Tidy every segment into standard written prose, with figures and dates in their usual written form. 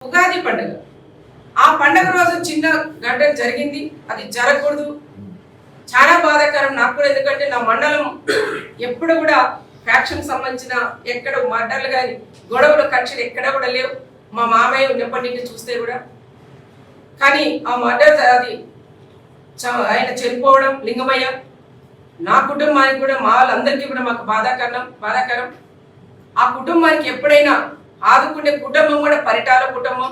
ఉగాది పండుగ ఆ పండుగ రోజు చిన్న గంట జరిగింది. అది జరగకూడదు. చాలా బాధాకరం నాకు కూడా. ఎందుకంటే నా మండలం ఎప్పుడు కూడా ఫ్యాక్షన్ సంబంధించిన ఎక్కడ మర్డర్లు కానీ గొడవలు కక్షలు ఎక్కడ కూడా లేవు. మా మామయ్య ఉన్నప్పటి నుంచి చూస్తే కూడా. కానీ ఆ మర్డర్ అది ఆయన చనిపోవడం లింగమయ్య నా కుటుంబానికి కూడా మా వాళ్ళందరికీ కూడా మాకు బాధాకరం. ఆ కుటుంబానికి ఎప్పుడైనా ఆదుకునే కుటుంబం కూడా పరిటాల కుటుంబం.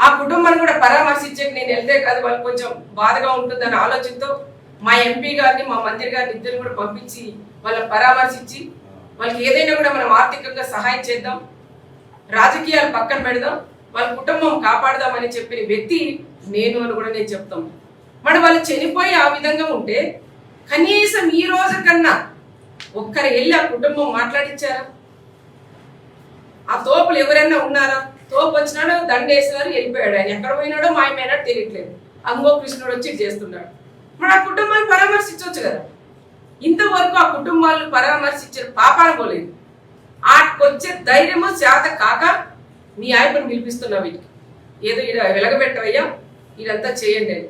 ఆ కుటుంబాన్ని కూడా పరామర్శించే నేను వెళ్తే కాదు వాళ్ళకి కొంచెం బాధగా ఉంటుందన్న ఆలోచనతో మా ఎంపీ గారిని మా మంత్రి గారిని ఇద్దరు కూడా పంపించి వాళ్ళని పరామర్శించి వాళ్ళకి ఏదైనా కూడా మనం ఆర్థికంగా సహాయం చేద్దాం, రాజకీయాలు పక్కన పెడదాం, వాళ్ళ కుటుంబం కాపాడదామని చెప్పిన వ్యక్తి నేను అని కూడా నేను చెప్తాం. మరి వాళ్ళు చనిపోయి ఆ విధంగా ఉంటే కనీసం ఈ రోజు కన్నా ఒక్కరు వెళ్ళి ఆ కుటుంబం మాట్లాడించారా? ఆ తోపులు ఎవరైనా ఉన్నారా? తోపు వచ్చినాడు, దండేసినారు, వెళ్ళిపోయాడు. ఆయన ఎక్కడ పోయినాడో మాయమైనాడు తెలియట్లేదు. అంగో కృష్ణుడు వచ్చి చేస్తున్నాడు. మరి ఆ కుటుంబాన్ని పరామర్శించవచ్చు కదా. ఇంతవరకు ఆ కుటుంబాలను పరామర్శించిన పాపాన పోలేదు. ఆకొచ్చే ధైర్యము చేత కాక మీ ఆయపని పిలిపిస్తున్నా వీటికి ఏదో ఈడ వెలగబెట్టవయ్యా, ఇదంతా చేయండి అని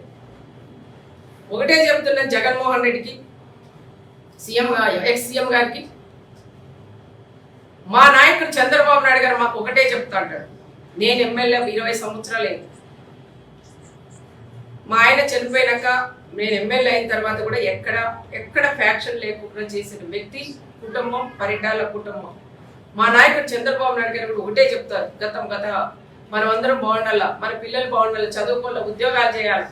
ఒకటే చెప్తున్నాను. జగన్మోహన్ రెడ్డికి, ఎక్స్ సీఎం గారికి, మా నాయకుడు చంద్రబాబు నాయుడు గారు మాకు ఒకటే చెప్తా అంటాడు. నేను ఎమ్మెల్యే 20 సంవత్సరాలు మా ఆయన చనిపోయినాక నేను ఎమ్మెల్యే అయిన తర్వాత కూడా ఎక్కడ ఫ్యాక్షన్ లేకుండా చేసిన వ్యక్తి కుటుంబం పరిటాల కుటుంబం. మా నాయకుడు చంద్రబాబు నాయుడు గారు కూడా ఒకటే చెప్తారు. గత మనం అందరం బాగుండాల, మన పిల్లలు బాగుండాలి, చదువుకోవాలి, ఉద్యోగాలు చేయాలి,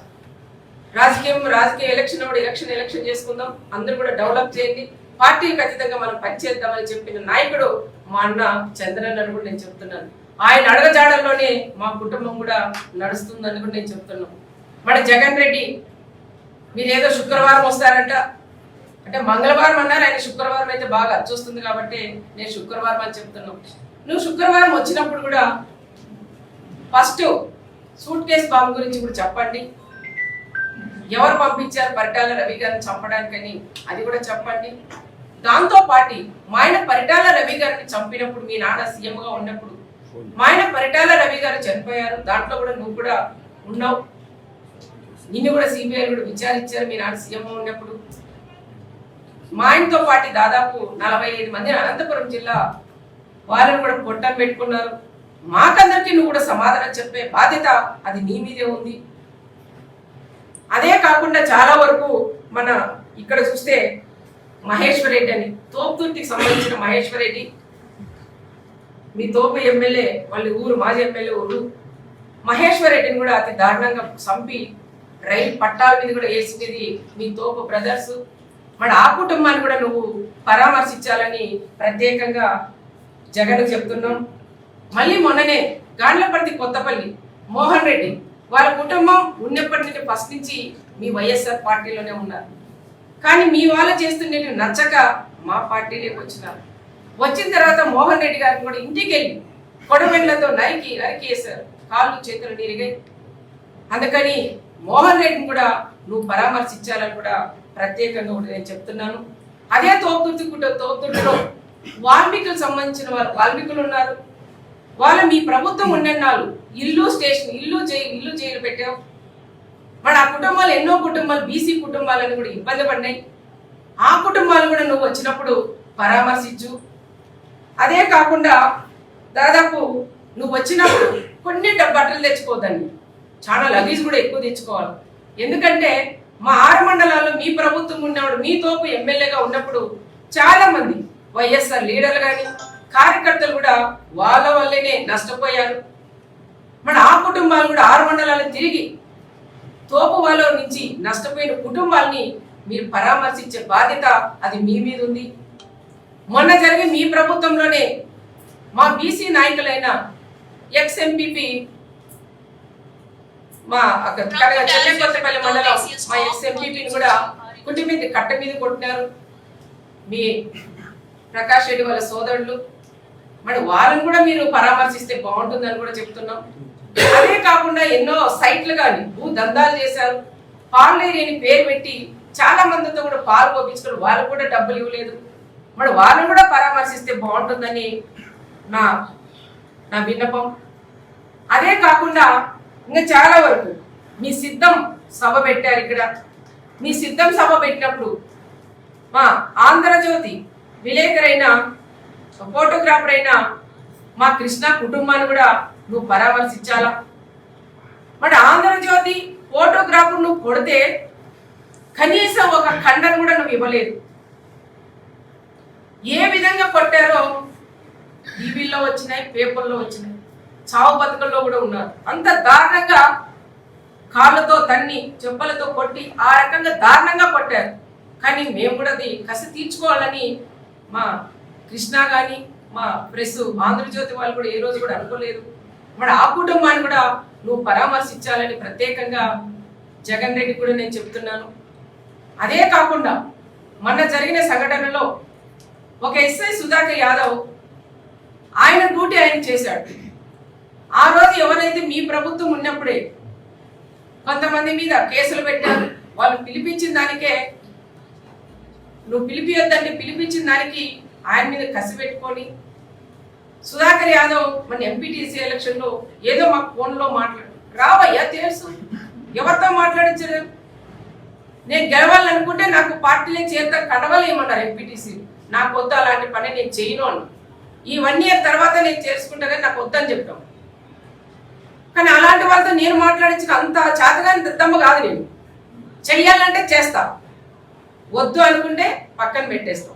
రాజకీయ ఎలక్షన్ చేసుకుందాం, అందరూ కూడా డెవలప్ చేయండి, పార్టీలకు అతీతంగా మనం పనిచేద్దామని చెప్పిన నాయకుడు మా అన్న చంద్రన్న కూడా నేను చెప్తున్నాను. ఆయన అడగజాడల్లోనే మా కుటుంబం కూడా నడుస్తుందని కూడా నేను చెప్తున్నాను. మన జగన్ రెడ్డి మీరేదో శుక్రవారం వస్తారంట అంటే మంగళవారం అన్నారు, ఆయన శుక్రవారం అయితే బాగా చూస్తుంది కాబట్టి నేను శుక్రవారం అని చెప్తున్నాను. నువ్వు శుక్రవారం వచ్చినప్పుడు కూడా ఫస్ట్ సూట్ కేసు బాంబు గురించి కూడా చెప్పండి. ఎవరు పంపించారు పరిటాల రవి గారిని చంపడానికని అది కూడా చెప్పండి. దాంతో పాటు మా ఆయన పరిటాల రవి గారిని చంపినప్పుడు మీ నాన్న సీఎంగా ఉన్నప్పుడు మా ఆయన పరిటాల రవి గారు చనిపోయారు. దాంట్లో కూడా నువ్వు కూడా ఉన్నావు. నిన్ను కూడా సిబిఐ కూడా విచారించారు మీ నాన్న సీఎంగా ఉన్నప్పుడు. మా ఆయనతో పాటు దాదాపు 45 మంది అనంతపురం జిల్లా వాళ్ళని కూడా పొట్టం పెట్టుకున్నారు. మాకందరికీ నువ్వు కూడా సమాధానం చెప్పే బాధ్యత అది నీ మీదే ఉంది. అదే కాకుండా చాలా వరకు మన ఇక్కడ చూస్తే మహేశ్వర్ రెడ్డి అని తోపుతుర్తికి సంబంధించిన మహేశ్వర్ రెడ్డి మీ తోపు ఎమ్మెల్యే వాళ్ళ ఊరు మాజీ ఎమ్మెల్యే ఊరు మహేశ్వర్ రెడ్డిని కూడా అతి దారుణంగా చంపి రైలు పట్టాల మీద కూడా వేసినది మీ తోపు బ్రదర్స్. మరి ఆ కుటుంబాన్ని కూడా నువ్వు పరామర్శించాలని ప్రత్యేకంగా జగన్ చెప్తున్నాం. మళ్ళీ మొన్ననే గాండ్లపర్తి కొత్తపల్లి మోహన్ రెడ్డి వాళ్ళ కుటుంబం ఉన్నప్పటి నుంచి ఫస్ట్ నుంచి మీ వైఎస్ఆర్ పార్టీలోనే ఉన్నారు. కానీ మీ వాళ్ళు చేస్తుండేవి నచ్చక మా పార్టీలోకి వచ్చినారు. వచ్చిన తర్వాత మోహన్ రెడ్డి గారిని కూడా ఇంటికి వెళ్ళి కొడవెండ్లతో నరికేశారు, కాళ్ళు చేతులు నిరిగాయి. అందుకని మోహన్ రెడ్డిని కూడా నువ్వు పరామర్శించాలని కూడా ప్రత్యేకంగా కూడా నేను చెప్తున్నాను. అదే తోపుతుర్తిలో వాల్మీకులకు సంబంధించిన వాల్మీకులు ఉన్నారు. వాళ్ళు మీ ప్రభుత్వం ఉన్నన్నాళ్ళు ఇల్లు స్టేషన్ ఇల్లు జైలు పెట్టావు. మరి ఆ కుటుంబాలు ఎన్నో కుటుంబాలు బీసీ కుటుంబాలను కూడా ఇబ్బంది పడినాయి. ఆ కుటుంబాలు కూడా నువ్వు వచ్చినప్పుడు పరామర్శించు. అదే కాకుండా దాదాపు నువ్వు వచ్చినప్పుడు కొన్ని బట్టలు తెచ్చుకోవద్దండి, చాలా లగేజ్ కూడా ఎక్కువ తెచ్చుకోవాలి. ఎందుకంటే మా 6 మండలాల్లో మీ ప్రభుత్వం ఉన్నప్పుడు మీ తోపు ఎమ్మెల్యేగా ఉన్నప్పుడు చాలా మంది వైఎస్ఆర్ లీడర్లు కానీ కార్యకర్తలు కూడా వాళ్ళ వల్లనే నష్టపోయారు. మరి ఆ కుటుంబాలు కూడా 6 మండలాలను తిరిగి తోపు వాళ్ళ నుంచి నష్టపోయిన కుటుంబాలని మీరు పరామర్శించే బాధ్యత అది మీ మీద ఉంది. మొన్న జరిగే మీ ప్రభుత్వంలోనే మా బీసీ నాయకులైన ఎక్స్ ఎంపీపీ మా చెల్లెకొత్తపల్లి మండలం మా ఎక్స్ ఎంపీపీని కూడా కుటి మీద కట్ట మీద కొట్టినారు మీ ప్రకాష్ రెడ్డి వాళ్ళ సోదరులు. మరి వాళ్ళని కూడా మీరు పరామర్శిస్తే బాగుంటుందని కూడా చెప్తున్నాం. అదే కాకుండా ఎన్నో సైట్లు కానీ భూ దందాలు చేశారు. పార్లేరి అని పేరు పెట్టి చాలా మందితో కూడా పాలు పంపించుకుని వాళ్ళు కూడా డబ్బులు ఇవ్వలేదు. మరి వాళ్ళని కూడా పరామర్శిస్తే బాగుంటుందని నా విన్నపం. కాకుండా ఇంకా చాలా వరకు మీ సిద్ధం సభ పెట్టారు ఇక్కడ. మీ సిద్ధం సభ పెట్టినప్పుడు మా ఆంధ్రజ్యోతి విలేకరైన ఫోటోగ్రాఫర్ అయిన మా కృష్ణ కుటుంబాన్ని కూడా నువ్వు పరామర్శించాలా? మరి ఆంధ్రజ్యోతి ఫోటోగ్రాఫర్ నువ్వు కొడితే కనీసం ఒక ఖండన కూడా నువ్వు ఇవ్వలేదు. ఏ విధంగా కొట్టారో టీవీల్లో వచ్చినాయి, పేపర్లో వచ్చినాయి, చావు బతుకల్లో కూడా ఉన్నారు. అంత దారుణంగా కాళ్ళతో తన్ని చెప్పులతో కొట్టి ఆ రకంగా దారుణంగా కొట్టారు. కానీ మేము కూడా అది కసి తీర్చుకోవాలని మా కృష్ణ కానీ మా ప్రెస్ ఆంధ్రజ్యోతి వాళ్ళు కూడా ఏ రోజు కూడా అనుకోలేదు. మరి ఆ కుటుంబాన్ని కూడా నువ్వు పరామర్శించాలని ప్రత్యేకంగా జగన్ రెడ్డి కూడా నేను చెప్తున్నాను. అదే కాకుండా మొన్న జరిగిన సంఘటనలో ఒక ఎస్ఐ సుధాకర్ యాదవ్ ఆయన డ్యూటీ ఆయన చేశాడు. ఆ రోజు ఎవరైతే మీ ప్రభుత్వం ఉన్నప్పుడే కొంతమంది మీద కేసులు పెట్టారు. వాళ్ళు పిలిపించిన దానికే నువ్వు పిలిపియొద్దంటే పిలిపించిన దానికి ఆయన మీద కసి పెట్టుకొని సుధాకర్ యాదవ్ మన ఎంపీటీసీ ఎలక్షన్ లో ఏదో మాకు ఫోన్లో మాట్లాడు రావయ్యా తెలుసు ఎవరితో మాట్లాడించలేదు. నేను గెలవాలనుకుంటే నాకు పార్టీలే చేత కడవలేమన్నారు ఎంపీటీసీ. నాకు వద్దు అలాంటి పని నేను చేయను అన్న. ఈ 1 year తర్వాత నేను చేసుకుంటానని నాకు వద్దని చెప్తాను. కానీ అలాంటి వాళ్ళతో నేను మాట్లాడించిన అంత చేతగాని దద్దమ్మ కాదు. నేను చెయ్యాలంటే చేస్తా, వద్దు అనుకుంటే పక్కన పెట్టేస్తాం.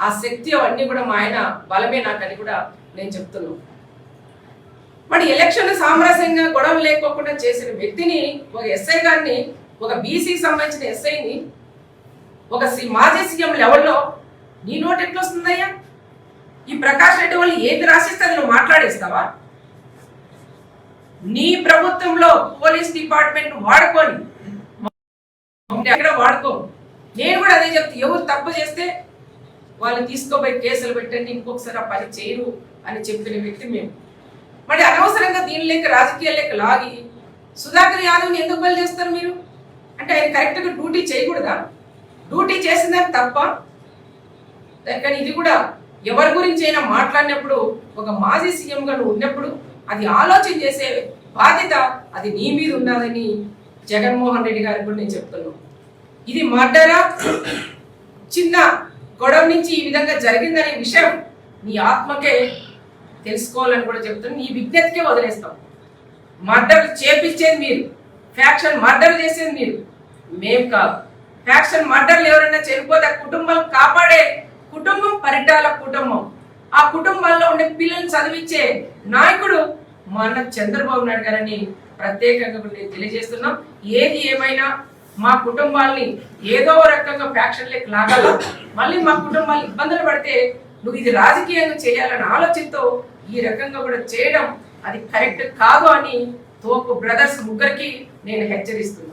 ఆ శక్తి అవన్నీ కూడా మా ఆయన బలమే నాకని కూడా నేను చెప్తున్నాను. మరి ఎలక్షన్ సామరస్యంగా గొడవ లేకోకుండా చేసిన వ్యక్తిని, ఒక ఎస్ఐ గారిని, ఒక బీసీకి సంబంధించిన ఎస్ఐని ఒక మాజీ సీఎం లెవెల్లో నీ నోటు ఎట్లా వస్తుందయ్యా? ఈ ప్రకాష్ రెడ్డి వాళ్ళు ఏది రాసిస్తే అది నువ్వు మాట్లాడేస్తావా? నీ ప్రభుత్వంలో పోలీస్ డిపార్ట్మెంట్ వాడుకొని ఎక్కడ వాడుకో. నేను కూడా అదే చెప్తా, ఎవరు తప్పు చేస్తే వాళ్ళు తీసుకోపోయి కేసులు పెట్టండి, ఇంకొకసారి ఆ పని చేయరు అని చెప్పిన వ్యక్తి మేము. మరి అనవసరంగా దీనిలోకి రాజకీయాల్లోకి లాగి సుధాకర్ యాదవ్ని ఎందుకు బలి చేస్తారు మీరు? అంటే ఆయన కరెక్ట్గా డ్యూటీ చేయకూడదా? డ్యూటీ చేసిందని తప్ప. కానీ ఇది కూడా ఎవరి గురించి అయినా మాట్లాడినప్పుడు ఒక మాజీ సీఎంగా నువ్వు ఉన్నప్పుడు అది ఆలోచన చేసే బాధ్యత అది నీ మీద ఉన్నదని జగన్మోహన్ రెడ్డి గారికి కూడా నేను చెప్తున్నాను. ఇది మర్డరా, చిన్న గొడవ నుంచి ఈ విధంగా జరిగిందనే విషయం నీ ఆత్మకే తెలుసుకోవాలని కూడా చెప్తున్నాను. నీ విజ్ఞతకే వదిలేస్తాం. మర్డర్ చేపించేది మీరు, ఫ్యాక్షన్ మర్డర్ చేసేది మీరు, మేం కాదు. ఫ్యాక్షన్ మర్డర్లు ఎవరైనా చనిపోతే కుటుంబం కాపాడే కుటుంబం పరిటాల కుటుంబం. ఆ కుటుంబాల్లో ఉండే పిల్లల్ని చదివించే నాయకుడు మన చంద్రబాబు నాయుడు గారని ప్రత్యేకంగా నేను తెలియజేస్తున్నాం. ఏది ఏమైనా మా కుటుంబాల్ని ఏదో రకంగా ఫ్యాక్షన్లకు లాగాల, మళ్ళీ మా కుటుంబాలు ఇబ్బందులు పడితే నువ్వు ఇది రాజకీయంగా చేయాలన్న ఆలోచనతో ఈ రకంగా కూడా చేయడం అది కరెక్ట్ కాదు అని తోపు బ్రదర్స్ ముగ్గురికి నేను హెచ్చరిస్తున్నాను.